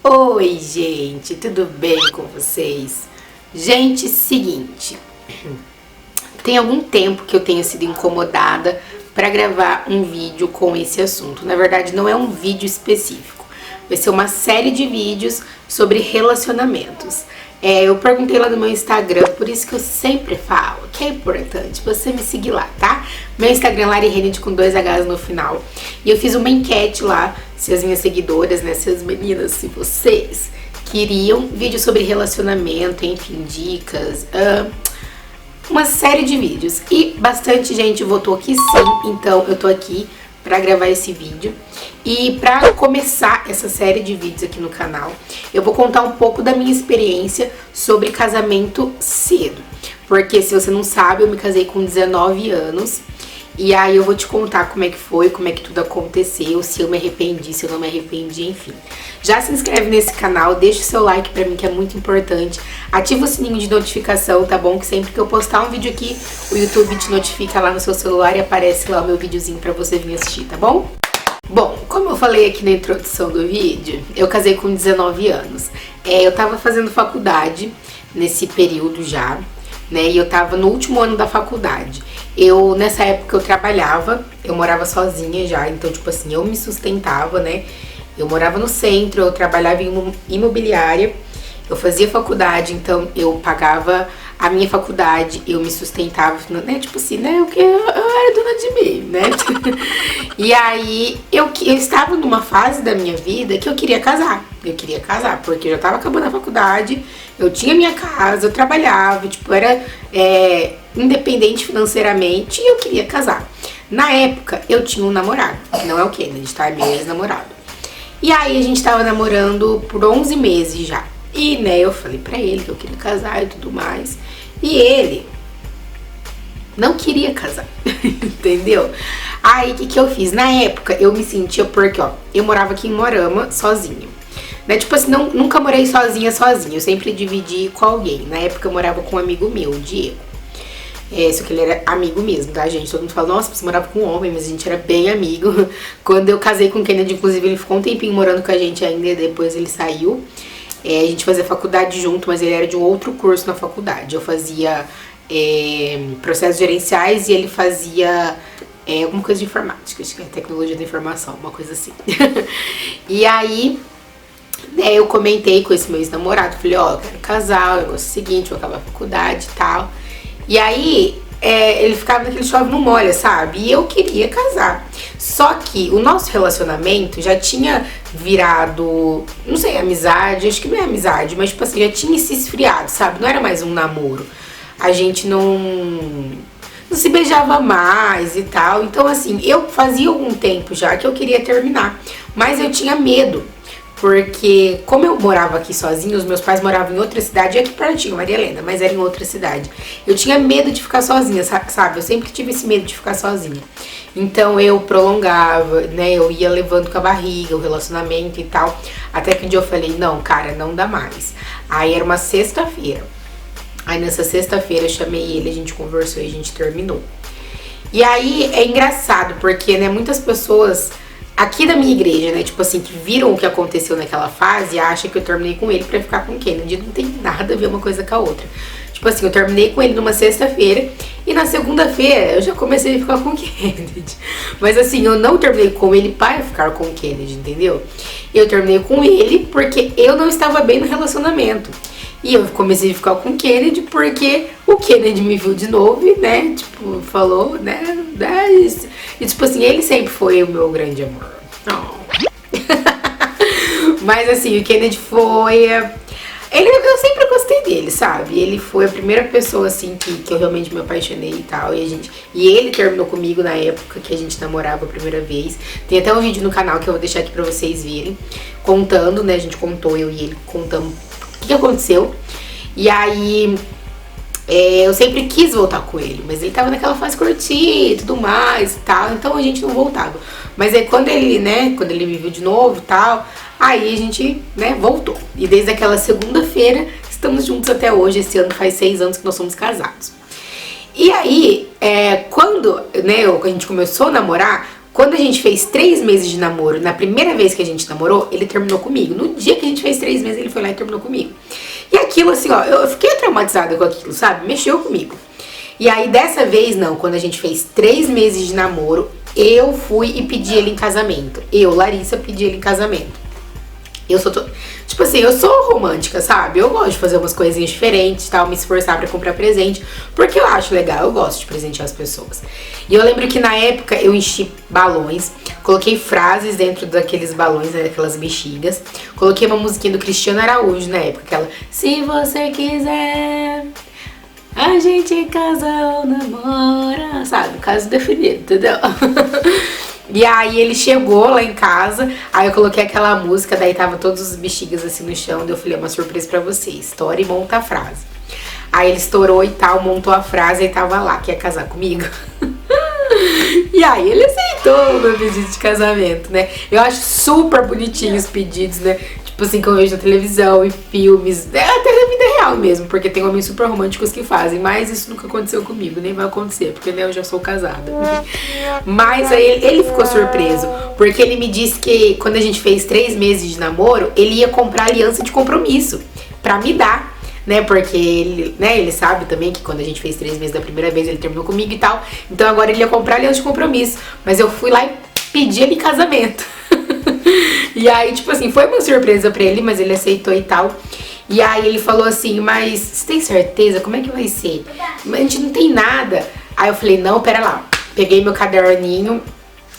Oi, gente, tudo bem com vocês? Gente, seguinte, tem algum tempo que eu tenho sido incomodada para gravar um vídeo com esse assunto. Na verdade, não é um vídeo específico, vai ser uma série de vídeos sobre relacionamentos. Eu perguntei lá no meu Instagram, por isso que eu sempre falo que é importante você me seguir lá, tá? Meu Instagram é Lari Renit com 2 Hs no final. E eu fiz uma enquete lá, se as minhas seguidoras, né, se as meninas, se vocês queriam vídeo sobre relacionamento, enfim, dicas, uma série de vídeos. E bastante gente votou que sim, então eu tô aqui pra gravar esse vídeo. E pra começar essa série de vídeos aqui no canal, eu vou contar um pouco da minha experiência sobre casamento cedo. Porque se você não sabe, eu me casei com 19 anos. E aí eu vou te contar como é que foi, como é que tudo aconteceu, se eu me arrependi, se eu não me arrependi, enfim. Já se inscreve nesse canal, deixa o seu like pra mim que é muito importante. Ativa o sininho de notificação, tá bom? Que sempre que eu postar um vídeo aqui, o YouTube te notifica lá no seu celular e aparece lá o meu videozinho pra você vir assistir, tá bom? Bom, como eu falei aqui na introdução do vídeo, eu casei com 19 anos. Eu tava fazendo faculdade nesse período já, né? E eu tava no último ano da faculdade. Nessa época eu trabalhava, eu morava sozinha já, então tipo assim, eu me sustentava, né? Eu morava no centro, eu trabalhava em imobiliária, eu fazia faculdade, então eu pagava a minha faculdade, eu me sustentava, né? Tipo assim, né? Eu era dona de mim, né? E aí eu estava numa fase da minha vida que eu queria casar. Eu queria casar, porque eu já tava acabando a faculdade, eu tinha minha casa, eu trabalhava, tipo, era independente financeiramente e eu queria casar. Na época, eu tinha um namorado, não é o Kennedy, tá? É meu ex-namorado. E aí a gente tava namorando por 11 meses já. E, né, eu falei pra ele que eu queria casar e tudo mais. E ele não queria casar, entendeu? Aí, o que eu fiz? Na época, eu me sentia, porque, ó, eu morava aqui em Moarama, sozinha. Né? Tipo assim, nunca morei sozinha. Eu sempre dividi com alguém. Na época, eu morava com um amigo meu, o Diego. Só que ele era amigo mesmo, tá, gente? Todo mundo fala, nossa, você morava com um homem, mas a gente era bem amigo. Quando eu casei com o Kennedy, inclusive, ele ficou um tempinho morando com a gente ainda, e depois ele saiu. A gente fazia faculdade junto, mas ele era de um outro curso na faculdade. Eu fazia processos gerenciais e ele fazia alguma coisa de informática, acho que é tecnologia da informação, uma coisa assim. E aí, eu comentei com esse meu ex-namorado, falei, ó, eu quero casar, o negócio é o seguinte, vou acabar a faculdade e tal. E aí, ele ficava naquele chove não molha, sabe? E eu queria casar. Só que o nosso relacionamento já tinha virado, não sei, amizade, acho que não é amizade, mas tipo assim, já tinha se esfriado, sabe? Não era mais um namoro. A gente não se beijava mais e tal. Então assim, eu fazia algum tempo já que eu queria terminar, mas eu tinha medo. Porque como eu morava aqui sozinha, os meus pais moravam em outra cidade, aqui pertinho, Maria Helena, mas era em outra cidade. Eu tinha medo de ficar sozinha, sabe? Eu sempre tive esse medo de ficar sozinha. Então eu prolongava, né? Eu ia levando com a barriga o relacionamento e tal. Até que um dia eu falei, não, cara, não dá mais. Aí era uma sexta-feira. Aí nessa sexta-feira eu chamei ele, a gente conversou e a gente terminou. E aí é engraçado, porque, né, muitas pessoas aqui da minha igreja, né, tipo assim, que viram o que aconteceu naquela fase, acham que eu terminei com ele pra ficar com o Kennedy. Não tem nada a ver uma coisa com a outra. Tipo assim, eu terminei com ele numa sexta-feira e na segunda-feira eu já comecei a ficar com o Kennedy. Mas assim, eu não terminei com ele para ficar com o Kennedy, entendeu? Eu terminei com ele porque eu não estava bem no relacionamento. E eu comecei a ficar com o Kennedy porque o Kennedy me viu de novo e, né, tipo, falou, né, e tipo assim, ele sempre foi o meu grande amor. Oh. Mas assim, o Kennedy foi... eu sempre gostei dele, sabe? Ele foi a primeira pessoa, assim, que eu realmente me apaixonei e tal. E ele terminou comigo na época que a gente namorava a primeira vez. Tem até um vídeo no canal que eu vou deixar aqui pra vocês verem, contando, né? A gente contou, eu e ele contamos o que aconteceu. E aí, eu sempre quis voltar com ele, mas ele tava naquela fase curtir e tudo mais e tal, então a gente não voltava. Mas aí quando ele me viu de novo e tal, aí a gente, né, voltou. E desde aquela segunda-feira estamos juntos até hoje. Esse ano faz 6 anos que nós somos casados. E aí, quando, né, a gente começou a namorar, Quando a gente fez 3 meses de namoro, na primeira vez que a gente namorou, ele terminou comigo. No dia que a gente fez 3 meses, ele foi lá e terminou comigo. E aquilo assim, ó, eu fiquei traumatizada com aquilo, sabe? Mexeu comigo. E aí dessa vez não, quando a gente fez 3 meses de namoro, eu fui e pedi ele em casamento. Eu, Larissa, pedi ele em casamento. Eu sou, tipo assim, eu sou romântica, sabe? Eu gosto de fazer umas coisinhas diferentes, tal, me esforçar pra comprar presente, porque eu acho legal, eu gosto de presentear as pessoas. E eu lembro que na época eu enchi balões, coloquei frases dentro daqueles balões, né, daquelas bexigas, coloquei uma musiquinha do Cristiano Araújo na época, aquela Se Você Quiser, a gente casa ou namora, sabe? Caso definido, entendeu? E aí ele chegou lá em casa, aí eu coloquei aquela música, daí tava todos os bexigas assim no chão, daí eu falei, uma surpresa pra você, estoura e monta a frase. Aí ele estourou e tal, montou a frase e tava lá, quer casar comigo? E aí ele aceitou o meu pedido de casamento, né? Eu acho super bonitinho os pedidos, né? Tipo assim, que eu vejo na televisão e filmes, até na vida real mesmo, porque tem homens super românticos que fazem, mas isso nunca aconteceu comigo, nem vai acontecer, porque né, eu já sou casada. Mas aí ele ficou surpreso, porque ele me disse que quando a gente fez 3 meses de namoro, ele ia comprar aliança de compromisso pra me dar. Né, porque ele, né, ele sabe também que quando a gente fez 3 meses da primeira vez, ele terminou comigo e tal. Então agora ele ia comprar aliança de compromisso. Mas eu fui lá e pedi ele em casamento. E aí, tipo assim, foi uma surpresa pra ele, mas ele aceitou e tal. E aí ele falou assim, mas você tem certeza? Como é que vai ser? A gente não tem nada. Aí eu falei, não, pera lá. Peguei meu caderninho.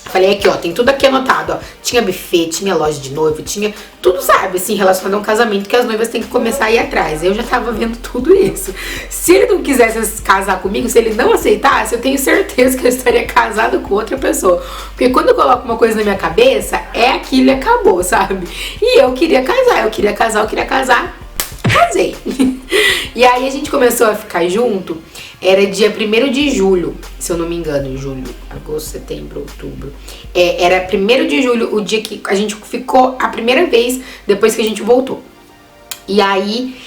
Falei aqui, ó, tem tudo aqui anotado, ó. Tinha buffet, tinha loja de noivo, tinha tudo, sabe, assim, relacionado a um casamento que as noivas têm que começar a ir atrás. Eu já tava vendo tudo isso. Se ele não quisesse casar comigo, se ele não aceitasse, eu tenho certeza que eu estaria casada com outra pessoa. Porque quando eu coloco uma coisa na minha cabeça, é aquilo e acabou, sabe? E eu queria casar, casei. E aí a gente começou a ficar junto. Era dia 1º de julho, se eu não me engano, julho, agosto, setembro, outubro. Era 1º de julho o dia que a gente ficou a primeira vez depois que a gente voltou. E aí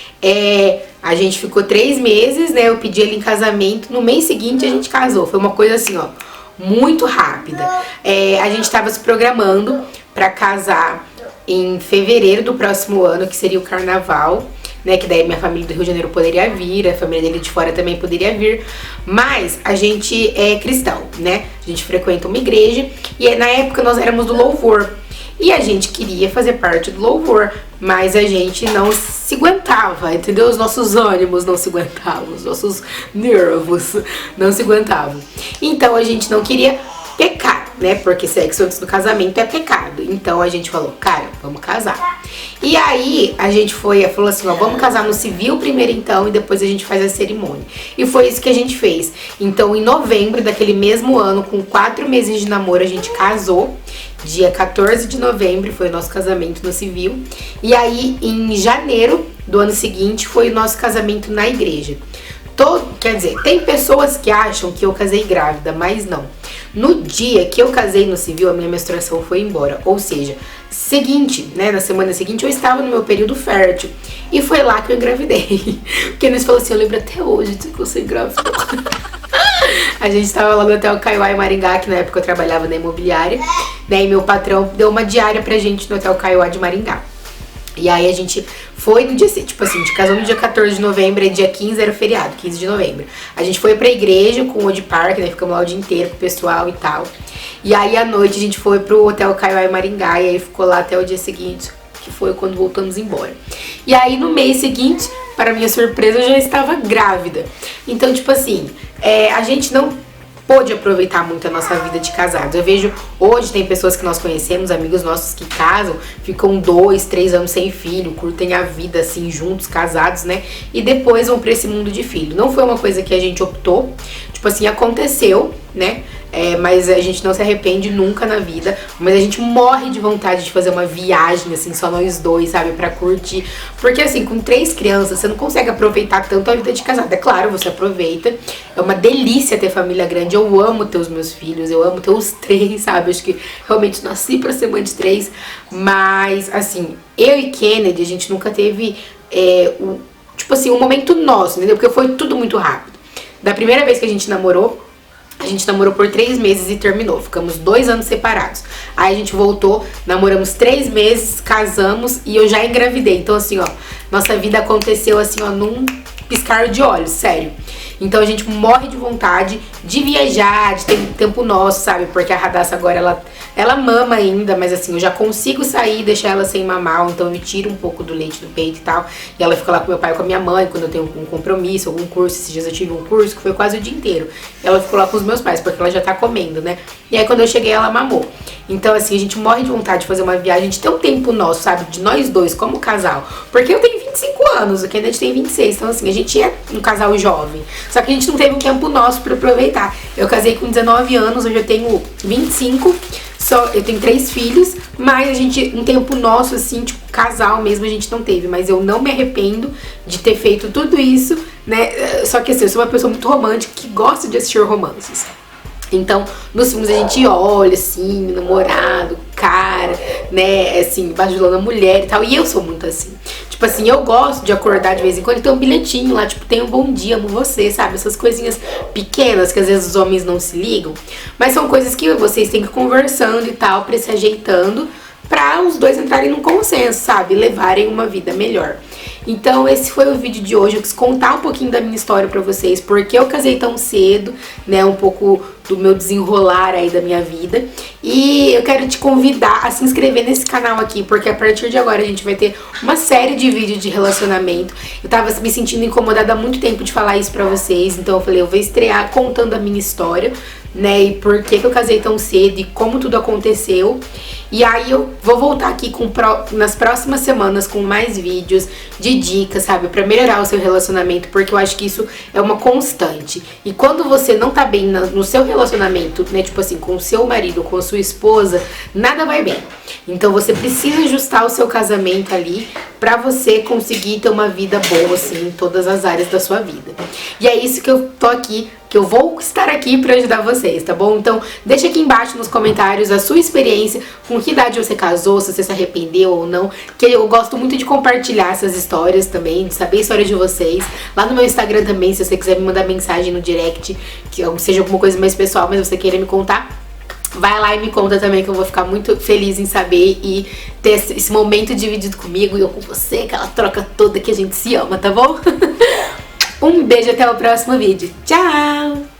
a gente ficou 3 meses, né? Eu pedi ele em casamento. No mês seguinte a gente casou. Foi uma coisa assim, ó, muito rápida. A gente tava se programando pra casar em fevereiro do próximo ano, que seria o carnaval. Né, que daí minha família do Rio de Janeiro poderia vir, a família dele de fora também poderia vir, mas a gente é cristão, né, a gente frequenta uma igreja e na época nós éramos do louvor e a gente queria fazer parte do louvor, mas a gente não se aguentava, entendeu? Os nossos ânimos não se aguentavam, os nossos nervos não se aguentavam, então a gente não queria pecar, né, porque sexo antes do casamento é pecado, então a gente falou, cara, vamos casar. E aí a gente falou assim, ó, vamos casar no civil primeiro então e depois a gente faz a cerimônia. E foi isso que a gente fez. Então em novembro daquele mesmo ano, com 4 meses de namoro, a gente casou. Dia 14 de novembro foi o nosso casamento no civil. E aí em janeiro do ano seguinte foi o nosso casamento na igreja. Quer dizer, tem pessoas que acham que eu casei grávida, mas não. No dia que eu casei no civil, a minha menstruação foi embora. Ou seja, seguinte, né, na semana seguinte eu estava no meu período fértil. E foi lá que eu engravidei. Porque eles falaram assim, eu lembro até hoje de que você engravidou. A gente estava lá no Hotel Kaiowá em Maringá, que na época eu trabalhava na imobiliária, né, e meu patrão deu uma diária pra gente no Hotel Kaiowá de Maringá. E aí a gente foi no dia, tipo assim, a gente casou no dia 14 de novembro, e dia 15 era o feriado, 15 de novembro. A gente foi pra igreja com o Old Park, né, ficamos lá o dia inteiro com o pessoal e tal. E aí à noite a gente foi pro Hotel Kaiowá em Maringá, e aí ficou lá até o dia seguinte, que foi quando voltamos embora. E aí no mês seguinte, para minha surpresa, eu já estava grávida. Então, tipo assim, a gente não pôde aproveitar muito a nossa vida de casados. Eu vejo, hoje tem pessoas que nós conhecemos, amigos nossos que casam, ficam 2, 3 anos sem filho, curtem a vida assim, juntos, casados, né? E depois vão pra esse mundo de filho. Não foi uma coisa que a gente optou, tipo assim, aconteceu, né? Mas a gente não se arrepende nunca na vida, mas a gente morre de vontade de fazer uma viagem, assim, só nós dois, sabe, pra curtir, porque assim, com 3 crianças, você não consegue aproveitar tanto a vida de casado. É claro, você aproveita, é uma delícia ter família grande, eu amo ter os meus filhos, eu amo ter os 3, sabe, acho que realmente nasci pra ser mãe de 3, mas assim, eu e Kennedy, a gente nunca teve, tipo assim, um momento nosso, entendeu, porque foi tudo muito rápido. Da primeira vez que a gente namorou, A gente namorou por 3 meses e terminou. Ficamos 2 anos separados. Aí a gente voltou, namoramos 3 meses, casamos e eu já engravidei. Então assim, ó, nossa vida aconteceu assim, ó, num piscar de olhos, sério. Então a gente morre de vontade de viajar, de ter tempo nosso, sabe? Porque a Radassa agora, ela mama ainda, mas assim, eu já consigo sair e deixar ela sem mamar, então eu tiro um pouco do leite do peito e tal. E ela fica lá com meu pai e com a minha mãe, quando eu tenho um compromisso, algum curso. Esses dias eu tive um curso que foi quase o dia inteiro. Ela ficou lá com os meus pais, porque ela já tá comendo, né? E aí quando eu cheguei, ela mamou. Então assim, a gente morre de vontade de fazer uma viagem, de ter um tempo nosso, sabe? De nós dois, como casal. Porque eu tenho 25 anos, o Kennedy tem 26, então assim, a gente é um casal jovem. Só que a gente não teve um tempo nosso pra aproveitar. Eu casei com 19 anos, hoje eu tenho 25, eu tenho 3 filhos, mas a gente, um tempo nosso, assim, tipo, casal mesmo, a gente não teve. Mas eu não me arrependo de ter feito tudo isso, né? Só que assim, eu sou uma pessoa muito romântica que gosta de assistir romances. Então, nos filmes a gente olha, assim, namorado, cara, né, assim, bajulando a mulher e tal. E eu sou muito assim. Tipo assim, eu gosto de acordar de vez em quando e ter um bilhetinho lá, tipo, tem um bom dia, amo você, sabe? Essas coisinhas pequenas que às vezes os homens não se ligam. Mas são coisas que vocês têm que ir conversando e tal, pra se ajeitando, pra os dois entrarem num consenso, sabe? Levarem uma vida melhor. Então esse foi o vídeo de hoje. Eu quis contar um pouquinho da minha história pra vocês, porque eu casei tão cedo, né, um pouco do meu desenrolar aí da minha vida. E eu quero te convidar a se inscrever nesse canal aqui, porque a partir de agora a gente vai ter uma série de vídeos de relacionamento. Eu tava me sentindo incomodada há muito tempo de falar isso pra vocês, então eu falei, eu vou estrear contando a minha história, né, e por que eu casei tão cedo e como tudo aconteceu. E aí eu vou voltar aqui nas próximas semanas com mais vídeos de dicas, sabe, pra melhorar o seu relacionamento, porque eu acho que isso é uma constante. E quando você não tá bem no seu relacionamento, né, tipo assim, com o seu marido, com a sua esposa, nada vai bem. Então você precisa ajustar o seu casamento ali pra você conseguir ter uma vida boa, assim, em todas as áreas da sua vida. E é isso que eu tô aqui, que eu vou estar aqui pra ajudar vocês, tá bom? Então deixa aqui embaixo nos comentários a sua experiência, com que idade você casou, se você se arrependeu ou não, que eu gosto muito de compartilhar essas histórias também, de saber a história de vocês. Lá no meu Instagram também, se você quiser me mandar mensagem no direct, que seja alguma coisa mais pessoal, mas você queira me contar, vai lá e me conta também, que eu vou ficar muito feliz em saber e ter esse momento dividido comigo e eu com você, aquela troca toda que a gente se ama, tá bom? Um beijo, até o próximo vídeo. Tchau!